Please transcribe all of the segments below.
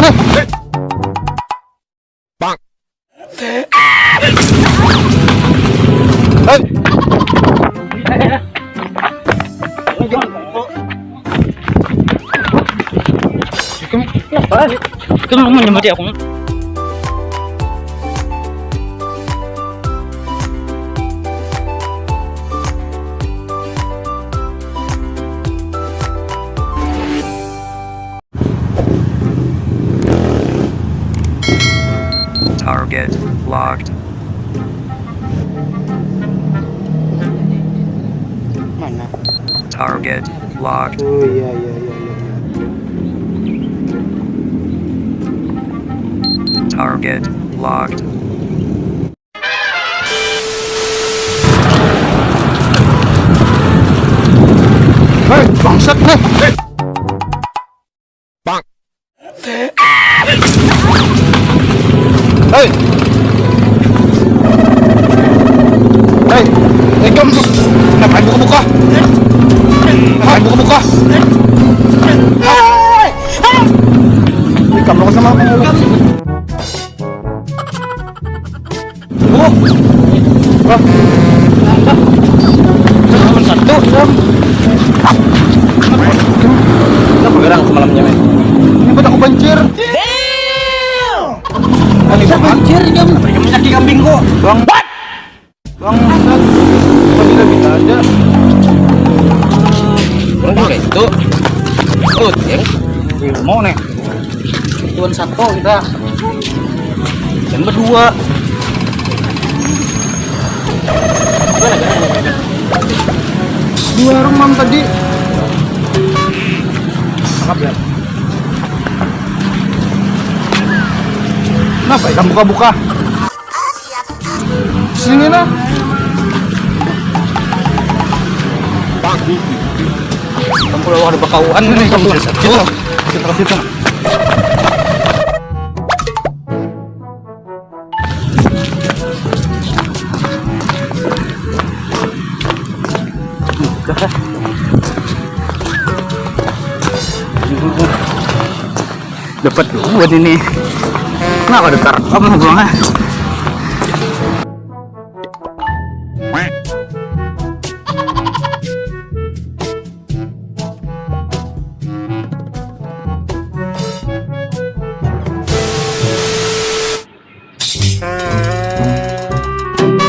Bang. Kamu mau nyemati aku? Target locked. Mana? Target locked. Oh iya. Target locked. Hei, bangsat nih. Bang. Hei. Kamu ngapain buka-buka? Kamu sama aku. Cuma satu. Kenapa gerang semalamnya, men? Ini buat aku banjir. Bisa banjir jam. Kamu nyaki kambing kok. Bang. Bangsat. Kok tidak ada? Bang kayak itu. Yang Mau nih. tuan satu kita. Dan berdua. Dua remam tadi. Tangkap ya. Kenapa ikan buka-buka? Sini lah. Bang. Kamu kalau ada bakauan nih kamu satu. Kita kasih tuh. Dapat buat ini. Kenapa ada kamu ngobrolnya?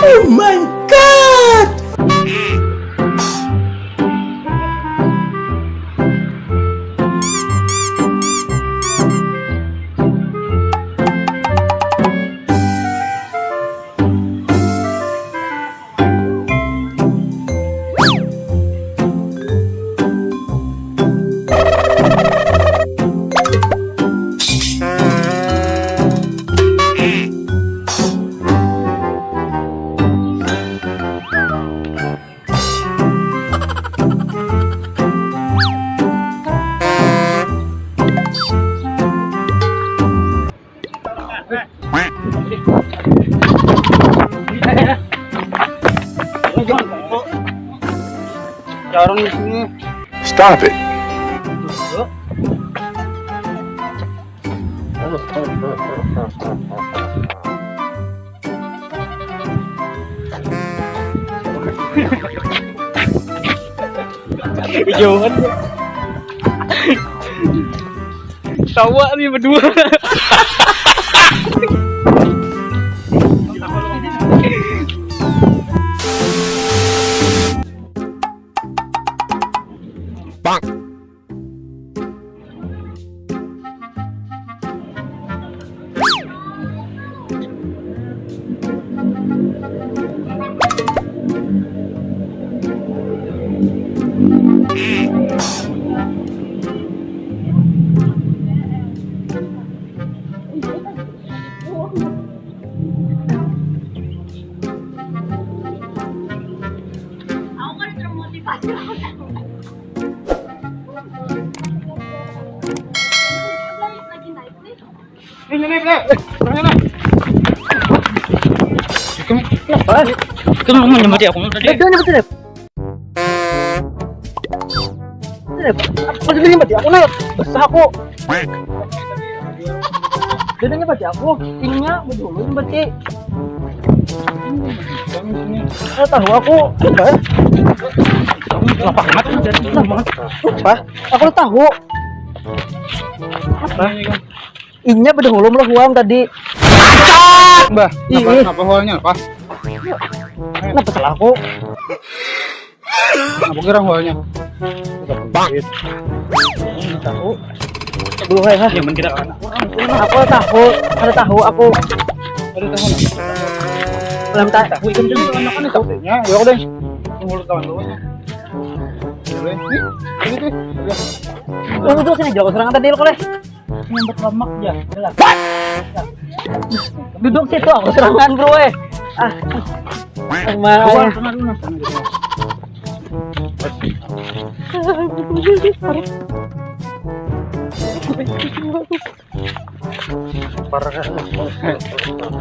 Oh my god! Jarang di sini. Stop it. Jauhan. Tawa nih berdua. Bang. Aku kan termotivasi banget. Lagi naik nih. Kamu mau nyemati aku tadi? Pas nyemati aku naik, besar aku. Dadanya baca aku, ininya dulu baca. Saya tahu aku, enggak. Kenapa banget? Apa? Aku tahu. Apa? Ininya berdahulu melakukan tadi. Mbah, Ih. kenapa holnya apa? Kenapa salah aku? Apa kira holnya? Bang. Tahu. Dulu ya. Ya men kita kan. Aku tahu, ada tahu aku. Ada tahu nggak? Belum tahu. Tahu ikan jadi anak-anak tahu ya. Ya udah. Mulut kawan lu nya. Ini tuh. Lu tuh sini jauh serangan tadi lu koleh. Nyambet lemak ya. Duduk situ aku serangan bro Sama ayah.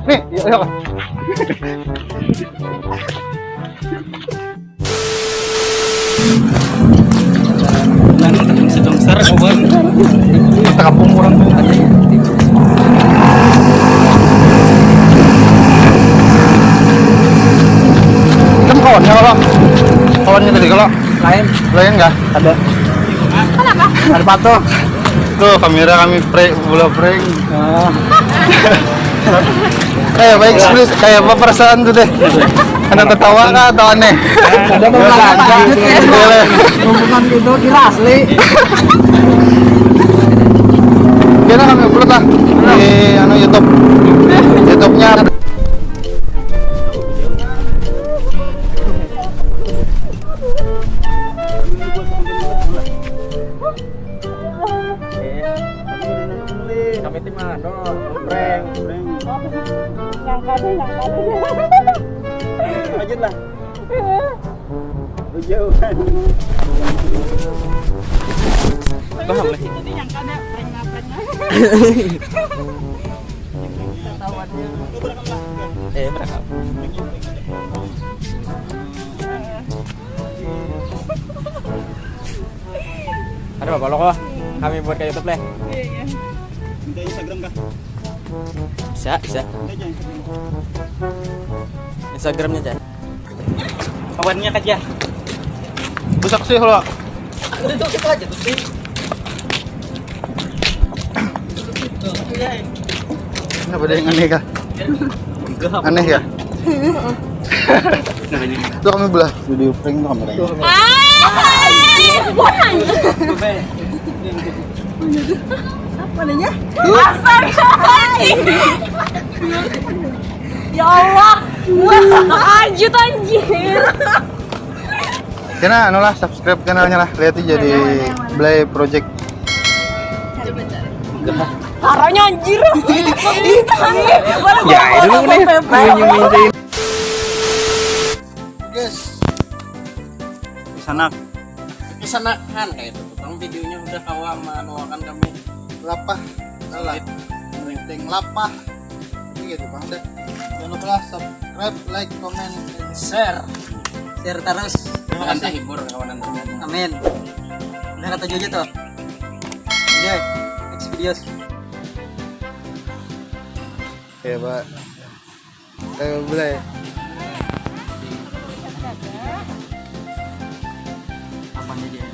Nih, ya. Sedang sar kawan. Kita kampung orang tuh. Kamu kawannya kalau? Kawannya tadi kalau? Lain nggak? Ada. Kenapa? Ada patok. Tuh kamera kami bola prank. Kayak baik serius, kayak apa perasaan tuh deh? Anda tertawa kah atau aneh? Ada hubungan itu kira asli. Gimana kami upload lah di YouTube. YouTube-nya Kami tim mana? Prank. Nyangka deh. Lanjut lah. Jauh kan. Paham lah. Itu nyangka deh prank-pranknya. Berangkat. Ada apa lo kok? Kami buat ke YouTube deh. Iya. minta Instagram kah? Bisa. Minta Instagram. Instagramnya aja. Kawannya aja. Busak sih lo. Duduk situ aja tuh sih. Kenapa ada yang aneh kah? Aneh ya? Tuh kami belah video prank tuh kameranya. Apa namanya? Astaga. Ya Allah. Lanjut anjir. Kena anu lah subscribe kanalnya lah. Lihat aja di Blay Project. Parahnya anjir. Ya, itu nih. Guys. Sana kan kayak itu tukang videonya udah kawan manuakan kami Lapah salah rating lapah ini gitu bang deh. Jangan lupa lah subscribe, like, comment, and share terus. Terima kasih hibur kawanan. Amin. Udah kata Jojo tuh. Oke, next videos. ya pak. Ayo boleh. Apanya dia?